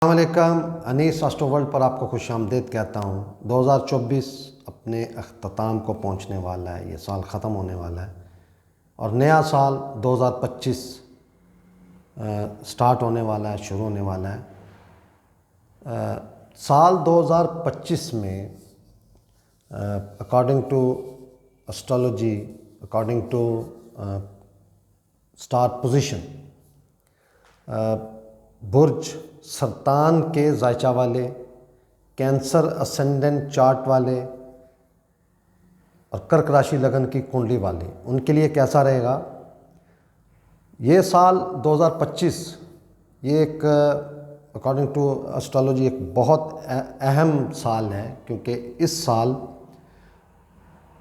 अस्सलामुअलैकुम, Anees astro world पर आपको खुशामदीद कहता हूँ। 2024 अपने अख्ताम को पहुँचने वाला है, ये साल ख़त्म होने वाला है और नया साल 2025 स्टार्ट होने वाला है, शुरू होने वाला है। साल 2025 में according to astrology, according to star position, बुर्ज सरतान के जायचा वाले, कैंसर असेंडेंट चार्ट वाले और कर्क राशि लगन की कुंडली वाले, उनके लिए कैसा रहेगा ये साल 2025। ये एक अकॉर्डिंग टू एस्ट्रोलॉजी एक बहुत अहम साल है, क्योंकि इस साल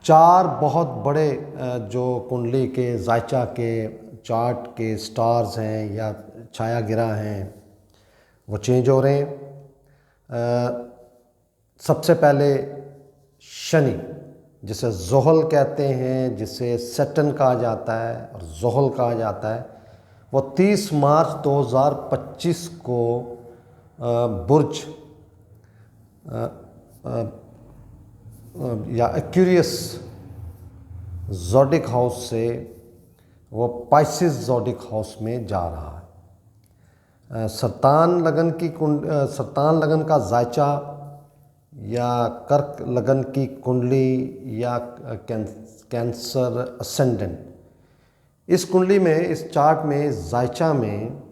4 बहुत बड़े जो कुंडली के जायचा के चार्ट के स्टार्स हैं या छाया गिरह हैं वो चेंज हो रहे हैं। सबसे पहले शनि, जिसे ज़ोहल कहते हैं, जिसे सैटर्न कहा जाता है और ज़ोहल कहा जाता है, वो 30 मार्च 2025 को बुर्ज या एक्यूरियस ज़ोडिक हाउस से वो पाइसिस ज़ोडिक हाउस में जा रहा है। सरतान लगन का जायचा या कर्क लगन की कुंडली या कैंसर असेंडेंट, इस कुंडली में, इस चार्ट में, जायचा में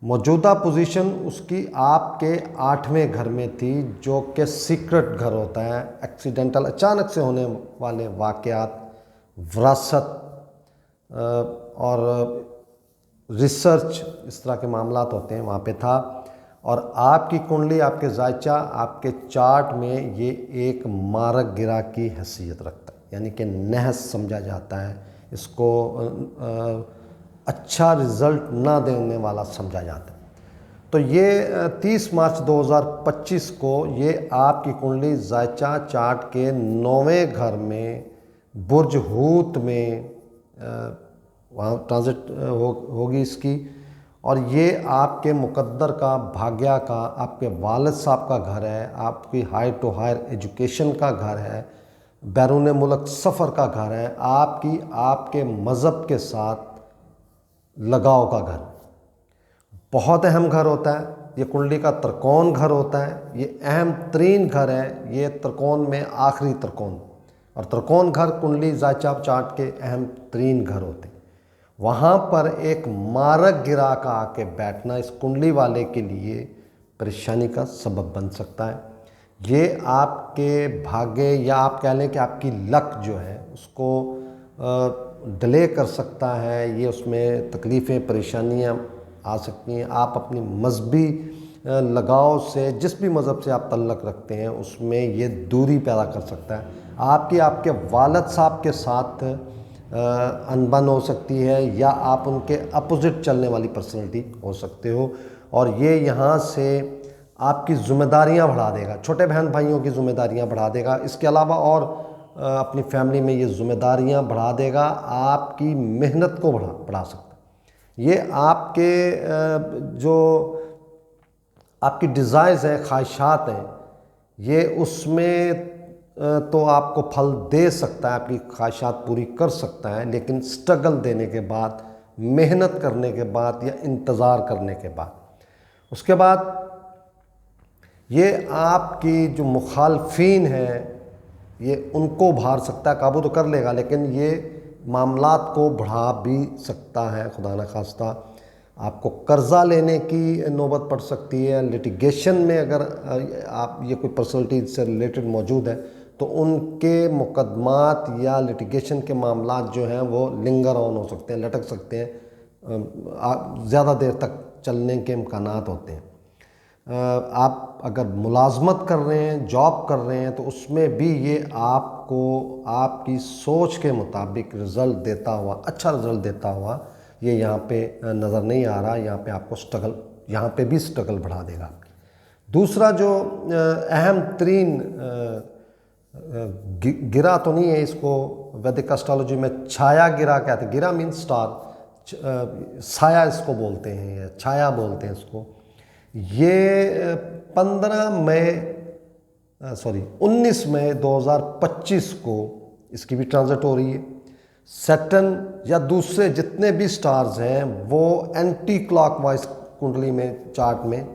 मौजूदा पोजीशन उसकी आपके 8वें घर में थी, जो कि सीक्रेट घर होता है। एक्सीडेंटल, अचानक से होने वाले वाक़यात, विरासत और रिसर्च, इस तरह के मामलात होते हैं, वहाँ पे था। और आपकी कुंडली, आपके जायचा, आपके चार्ट में ये एक मारक गिरा की हैसियत रखता है, यानी कि नहस समझा जाता है इसको, अच्छा रिज़ल्ट ना देने वाला समझा जाता है। तो ये 30 मार्च 2025 को ये आपकी कुंडली जायचा चार्ट के 9वें घर में बुर्ज हूत में वहाँ ट्रांजिट होगी इसकी। और ये आपके मुकद्दर का, भाग्या का, आपके वालिद साहब का घर है, आपकी हाई टू हायर एजुकेशन का घर है, बैरून मुल्क सफ़र का घर है, आपके मज़हब के साथ लगाव का घर। बहुत अहम घर होता है ये, कुंडली का त्रिकोण घर होता है, ये अहम तरीन घर है, ये त्रिकोण में आखिरी त्रिकोण। और त्रिकोण घर कुंडली जायचा चार्ट के अहम तरीन घर होते हैं। वहाँ पर एक मारक गिरा का आके बैठना इस कुंडली वाले के लिए परेशानी का सबब बन सकता है। ये आपके भाग्य, या आप कह लें कि आपकी लक जो है उसको डिले कर सकता है। ये उसमें तकलीफ़ें, परेशानियाँ आ सकती हैं। आप अपनी मजहबी लगाव से, जिस भी मज़हब से आप तल्लक रखते हैं, उसमें ये दूरी पैदा कर सकता है। आपके वालिद साहब के साथ अनबन हो सकती है, या आप उनके अपोजिट चलने वाली पर्सनैलिटी हो सकते हो। और ये यहाँ से आपकी ज़िम्मेदारियाँ बढ़ा देगा, छोटे बहन भाइयों की ज़िम्मेदारियाँ बढ़ा देगा। इसके अलावा और अपनी फैमिली में ये ज़िम्मेदारियाँ बढ़ा देगा, आपकी मेहनत को बढ़ा सकता है। ये आपके जो आपकी डिज़ायर्स हैं, ख्वाहिशात हैं, ये उसमें तो आपको फल दे सकता है, आपकी ख्वाहिशात पूरी कर सकता है, लेकिन स्ट्रगल देने के बाद, मेहनत करने के बाद या इंतज़ार करने के बाद, उसके बाद ये आपकी जो मुखालफीन हैं ये उनको भार सकता है। काबू तो कर लेगा, लेकिन ये मामलात को बढ़ा भी सकता है। खुदा न खास्ता आपको कर्ज़ा लेने की नौबत पड़ सकती है। लिटिगेशन में अगर आप, ये कोई पर्सनैलिटी से रिलेटेड मौजूद है, तो उनके मुकदमात या लिटिगेशन के मामलात जो हैं वो लिंगर ऑन हो सकते हैं, लटक सकते हैं, ज़्यादा देर तक चलने के इम्कानात होते हैं। आप अगर मुलाजमत कर रहे हैं, जॉब कर रहे हैं, तो उसमें भी ये आपको आपकी सोच के मुताबिक रिज़ल्ट देता हुआ, अच्छा रिज़ल्ट देता हुआ ये यहाँ पे नज़र नहीं आ रहा। यहाँ पे आपको स्ट्रगल, यहाँ पे भी स्ट्रगल बढ़ा देगा। दूसरा जो अहम तरीन गिरा तो नहीं है, इसको वैदिक एस्ट्रोलॉजी में छाया गिरा कहते हैं। गिरा मीन्स स्टार, साया इसको बोलते हैं, या छाया बोलते हैं इसको। ये 19 मई 2025 को इसकी भी ट्रांजिट हो रही है। सैटर्न या दूसरे जितने भी स्टार्स हैं वो एंटी क्लॉकवाइज कुंडली में चार्ट में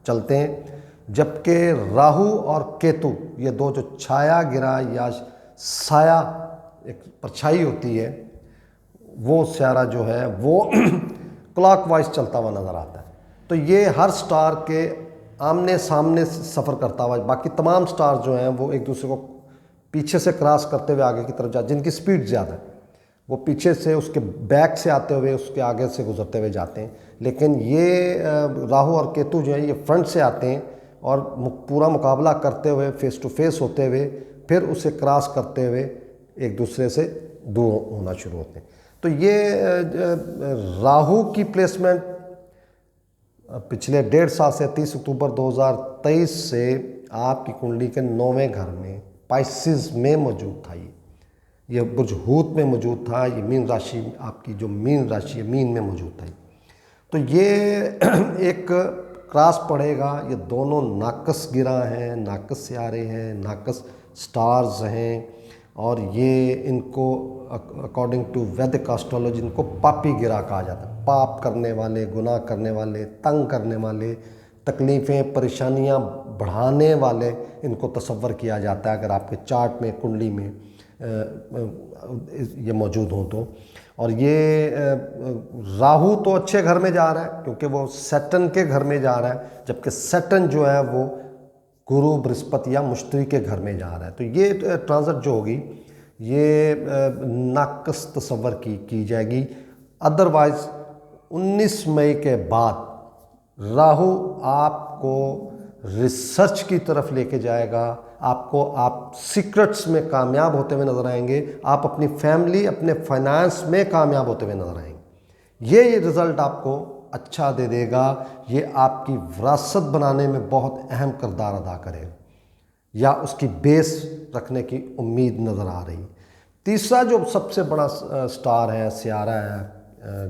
चलते हैं, जबकि राहु और केतु ये दो जो छाया गिरा या साया एक परछाई होती है, वो स्यारा जो है वो क्लॉकवाइज चलता हुआ नज़र आता है। तो ये हर स्टार के आमने सामने सफ़र करता हुआ, बाकी तमाम स्टार जो हैं वो एक दूसरे को पीछे से क्रॉस करते हुए आगे की तरफ जाते, जिनकी स्पीड ज़्यादा है वो पीछे से उसके बैक से आते हुए उसके आगे से गुजरते हुए जाते हैं। लेकिन ये राहु और केतु जो है ये फ्रंट से आते हैं और पूरा मुकाबला करते हुए फेस टू फेस होते हुए फिर उसे क्रॉस करते हुए एक दूसरे से दूर होना शुरू होते हैं। तो ये राहु की प्लेसमेंट पिछले 1.5 साल से 30 अक्टूबर 2023 से आपकी कुंडली के 9वें घर में पाइसिस में मौजूद था। ये बुर्ज हूत में मौजूद था। ये मीन राशि, आपकी जो मीन राशि है, मीन में मौजूद था। तो ये एक क्रॉस पड़ेगा। ये दोनों नाकस गिरा हैं, नाकस सियारे हैं, नाकस स्टार्स हैं, और ये इनको अकॉर्डिंग टू वैदिक एस्ट्रोलॉजी इनको पापी गिरा कहा जाता है। पाप करने वाले, गुनाह करने वाले, तंग करने वाले, तकलीफ़ें परेशानियां बढ़ाने वाले इनको तसव्वुर किया जाता है अगर आपके चार्ट में, कुंडली में ये मौजूद हों तो। और ये राहु तो अच्छे घर में जा रहा है क्योंकि वो सैटर्न के घर में जा रहा है, जबकि सैटर्न जो है वो गुरु, बृहस्पति या मुश्तरी के घर में जा रहा है। तो ये ट्रांजिट जो होगी ये नाकस तसव्वुर की जाएगी। अदरवाइज़ 19 मई के बाद राहु आपको रिसर्च की तरफ लेके जाएगा, आप सीक्रेट्स में कामयाब होते हुए नज़र आएंगे, आप अपनी फैमिली, अपने फाइनेंस में कामयाब होते हुए नज़र आएंगे। ये रिज़ल्ट आपको अच्छा दे देगा। ये आपकी विरासत बनाने में बहुत अहम किरदार अदा करेगा या उसकी बेस रखने की उम्मीद नज़र आ रही। तीसरा जो सबसे बड़ा स्टार है, सियारा है,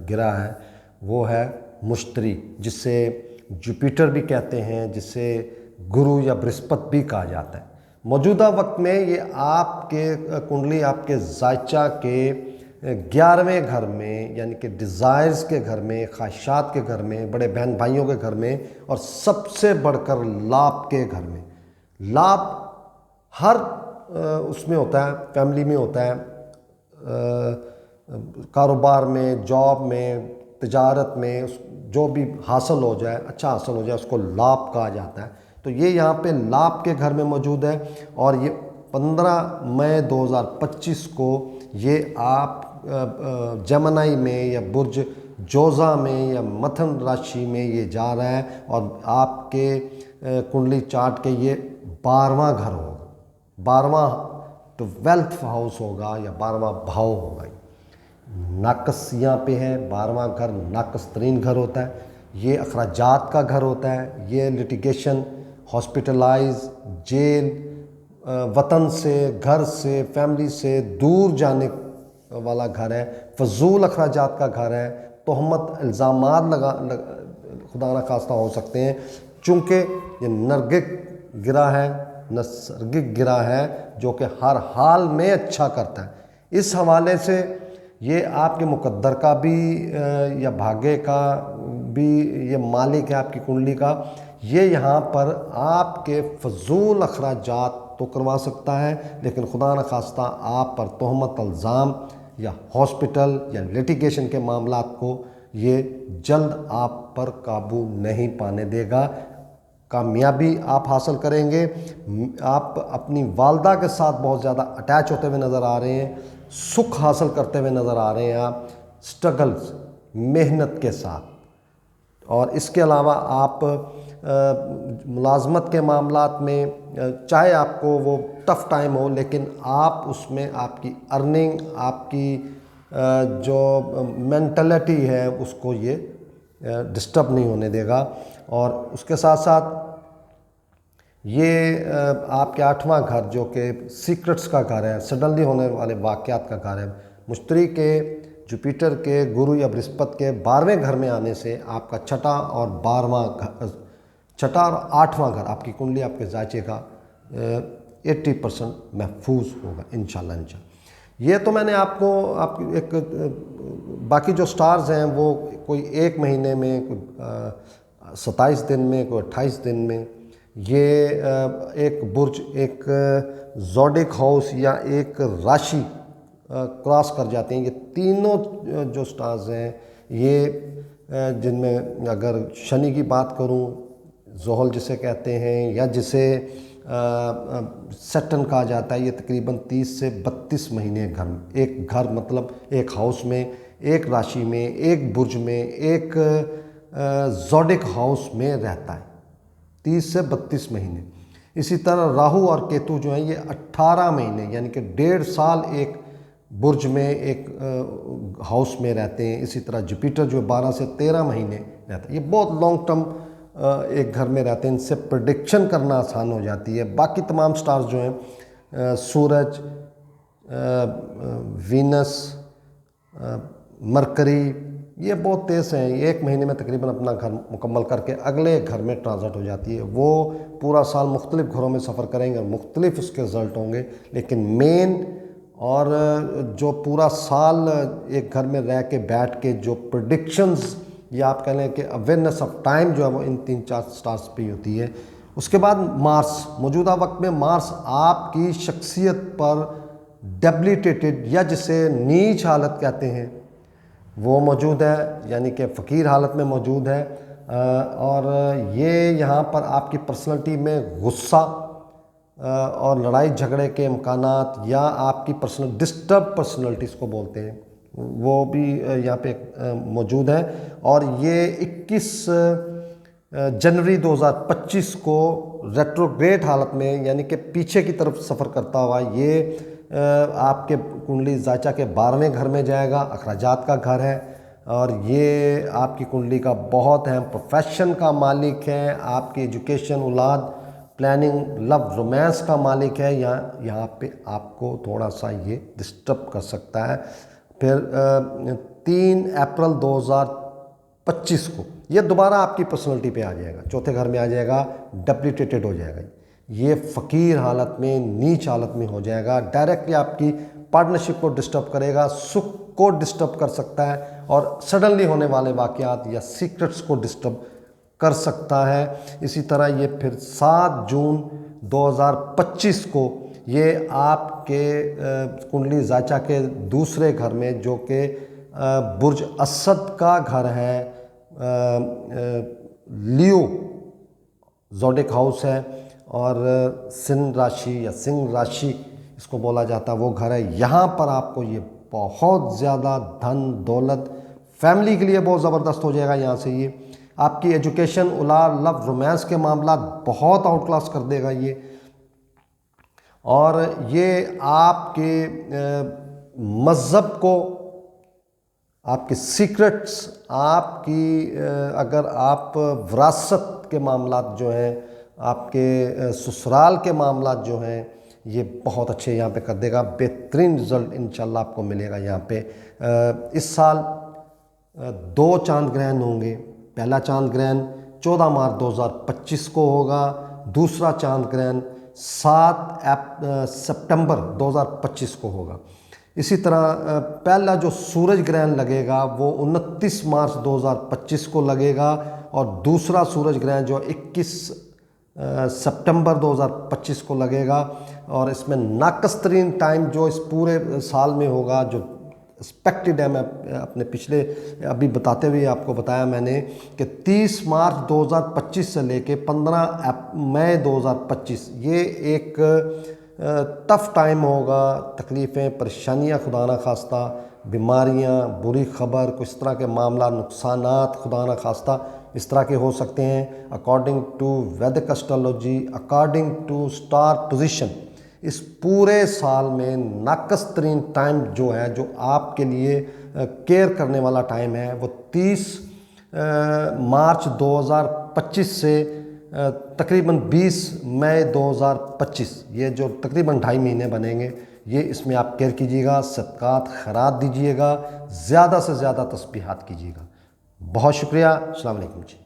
गिरा है, वो है मुश्तरी, जिसे जुपिटर भी कहते हैं, जिसे गुरु या बृहस्पति भी कहा जाता है। मौजूदा वक्त में ये आपके कुंडली आपके जायचा के 11वें घर में, यानी कि डिज़ायर्स के घर में, ख्वाहिशात के घर में, बड़े बहन भाइयों के घर में, और सबसे बढ़कर लाभ के घर में। लाभ हर उसमें होता है, फैमिली में होता है, कारोबार में, जॉब में, तिजारत में, जो भी हासिल हो जाए, अच्छा हासिल हो जाए, उसको लाभ कहा जाता है। तो ये यहाँ पे लाभ के घर में मौजूद है। और ये 15 मई 2025 को ये आप जमनाई में या बुर्ज जोज़ा में या मथन राशि में ये जा रहा है, और आपके कुंडली चार्ट के ये 12वां घर होगा, 12वां 12th हाउस होगा या 12वां भाव होगा। नाकस यहाँ पे है, 12वां घर नाकस तरीन घर होता है। ये अखराजात का घर होता है। ये लिटिगेशन, हॉस्पिटलाइज, जेल, वतन से, घर से, फैमिली से दूर जाने वाला घर है। फजूल अखराजात का घर है। तोहमत, इल्ज़ामात खुदा न खास्ता हो सकते हैं, चूँकि ये नर्गिक गिरा है, नसर्गिक गिरा है, जो कि हर हाल में अच्छा करता है। इस हवाले से ये आपके मुकद्दर का भी या भाग्य का भी ये मालिक है आपकी कुंडली का। ये यहाँ पर आपके फजूल अखराजात तो करवा सकता है, लेकिन खुदा न खास्ता आप पर तोहमत, इल्ज़ाम या हॉस्पिटल या लिटिगेशन के मामलात को ये जल्द आप पर काबू नहीं पाने देगा। कामयाबी आप हासिल करेंगे। आप अपनी वालदा के साथ बहुत ज़्यादा अटैच होते हुए नज़र आ रहे हैं, सुख हासिल करते हुए नज़र आ रहे हैं आप, स्ट्रगल्स, मेहनत के साथ। और इसके अलावा आप मुलाजमत के मामलात में, चाहे आपको वो टफ़ टाइम हो, लेकिन आप उसमें आपकी अर्निंग, आपकी जो मेंटलिटी है, उसको ये डिस्टर्ब नहीं होने देगा। और उसके साथ साथ ये आपके 8वां घर, जो कि सीक्रेट्स का घर है, सडनली होने वाले वाक़यात का घर है, मुश्तरी के, जुपिटर के, गुरु या बृहस्पति के 12वें घर में आने से आपका छठा और 12वां छठा और आठवां घर आपकी कुंडली आपके जायचे का 80% महफूज होगा इंशाल्लाह। ये तो मैंने आपको एक बाकी जो स्टार्स हैं वो कोई 1 महीने में, कोई 27 दिन में, कोई 28 दिन में, ये एक बुर्ज, एक ज़ोडिक हाउस या एक राशि क्रॉस कर जाते हैं। ये तीनों जो स्टार्स हैं ये जिनमें अगर शनि की बात करूं, ज़ोहल जिसे कहते हैं या जिसे सैटर्न कहा जाता है, ये तकरीबन 30 से 32 महीने घर में, एक घर मतलब एक हाउस में, एक राशि में, एक बुर्ज में, एक ज़ोडिक हाउस में रहता है 30 से 32 महीने। इसी तरह राहु और केतु जो हैं ये 18 महीने यानी कि 1.5 साल एक बुर्ज में, एक हाउस में रहते हैं। इसी तरह जुपिटर जो 12 से 13 महीने रहता है। ये बहुत लॉन्ग टर्म एक घर में रहते हैं, इनसे प्रेडिक्शन करना आसान हो जाती है। बाकी तमाम स्टार्स जो हैं सूरज, वीनस, मरकरी, ये बहुत तेज़ हैं। 1 महीने में तकरीबन अपना घर मुकम्मल करके अगले घर में ट्रांसट हो जाती है। वो पूरा साल मुख्तलिफ घरों में सफ़र करेंगे और मुख्तलिफ उसके रिज़ल्ट होंगे, लेकिन मेन और जो पूरा साल एक घर में रह के बैठ के जो प्रेडिक्शंस या आप कह लें कि अवेयरनेस ऑफ टाइम जो है वो इन 3-4 स्टार्स पे होती है। उसके बाद मार्स, मौजूदा वक्त में मार्स आपकी शख्सियत पर डेबिलिटेटेड या जिसे नीच हालत कहते हैं वो मौजूद है, यानी कि फ़कीर हालत में मौजूद है। और ये यहाँ पर आपकी पर्सनैलिटी में गुस्सा और लड़ाई झगड़े के इम्कानात या आपकी पर्सनल डिस्टर्ब पर्सनैलिटीज़ को बोलते हैं, वो भी यहाँ पे मौजूद है। और ये 21 जनवरी 2025 को रेट्रोग्रेड हालत में यानी कि पीछे की तरफ सफ़र करता हुआ ये आपके कुंडली जायचा के 12वें घर में जाएगा। अखराजात का घर है और ये आपकी कुंडली का बहुत अहम प्रोफेशन का मालिक है, आपकी एजुकेशन, औलाद, प्लानिंग, लव, रोमांस का मालिक है। यहाँ पे आपको थोड़ा सा ये डिस्टर्ब कर सकता है। फिर 3 अप्रैल 2025 को ये दोबारा आपकी पर्सनैलिटी पे आ जाएगा, चौथे घर में आ जाएगा, डेबिलिटेटेड हो जाएगा। ये फ़कीर हालत में, नीच हालत में हो जाएगा। डायरेक्टली आपकी पार्टनरशिप को डिस्टर्ब करेगा, सुख को डिस्टर्ब कर सकता है और सडनली होने वाले वाक़यात या सीक्रेट्स को डिस्टर्ब कर सकता है। इसी तरह ये फिर 7 जून 2025 को ये आपके कुंडली जायचा के दूसरे घर में जो कि बुर्ज असद का घर है, लियो ज़ोडिक हाउस है और सिंह राशि या सिंह राशि इसको बोला जाता है, वो घर है। यहाँ पर आपको ये बहुत ज़्यादा धन दौलत फैमिली के लिए बहुत ज़बरदस्त हो जाएगा। यहाँ से ये आपकी एजुकेशन, औलाद, लव, रोमांस के मामला बहुत आउट क्लास कर देगा ये। और ये आपके मज़हब को, आपके सीक्रेट्स, आपकी अगर आप विरासत के मामलात जो हैं, आपके ससुराल के मामलात जो हैं, ये बहुत अच्छे यहाँ पे कर देगा। बेहतरीन रिज़ल्ट इंशाल्लाह आपको मिलेगा यहाँ पे। इस साल 2 चांद ग्रहण होंगे। पहला चांद ग्रहण 14 मार्च 2025 को होगा, दूसरा चांद ग्रहण 7 सितंबर 2025 को होगा। इसी तरह पहला जो सूरज ग्रहण लगेगा वो 29 मार्च 2025 को लगेगा और दूसरा सूरज ग्रहण जो 21 सितंबर 2025 को लगेगा। और इसमें नाकस्तरीन टाइम जो इस पूरे साल में होगा, जो एक्सपेक्टेड है, मैं अपने पिछले अभी बताते हुए आपको बताया मैंने कि 30 मार्च 2025 से लेके 15 मई 2025 ये एक टफ़ टाइम होगा। तकलीफ़ें, परेशानियाँ, खुदा न खास्ता, बीमारियाँ, बुरी खबर, कुछ तरह के मामला, नुकसानात खुदा न खास्ता इस तरह के हो सकते हैं। According to Vedic astrology, according to star position, इस पूरे साल में नाकस्तरीन टाइम जो है, जो आपके लिए केयर करने वाला टाइम है, वो 30 मार्च 2025 से तकरीबन 20 मई 2025, ये जो तकरीबन 2.5 महीने बनेंगे, ये इसमें आप केयर कीजिएगा, सदक़ात खैरात दीजिएगा, ज़्यादा से ज़्यादा तस्बीहात कीजिएगा। बहुत शुक्रिया। अस्सलाम वालेकुम जी।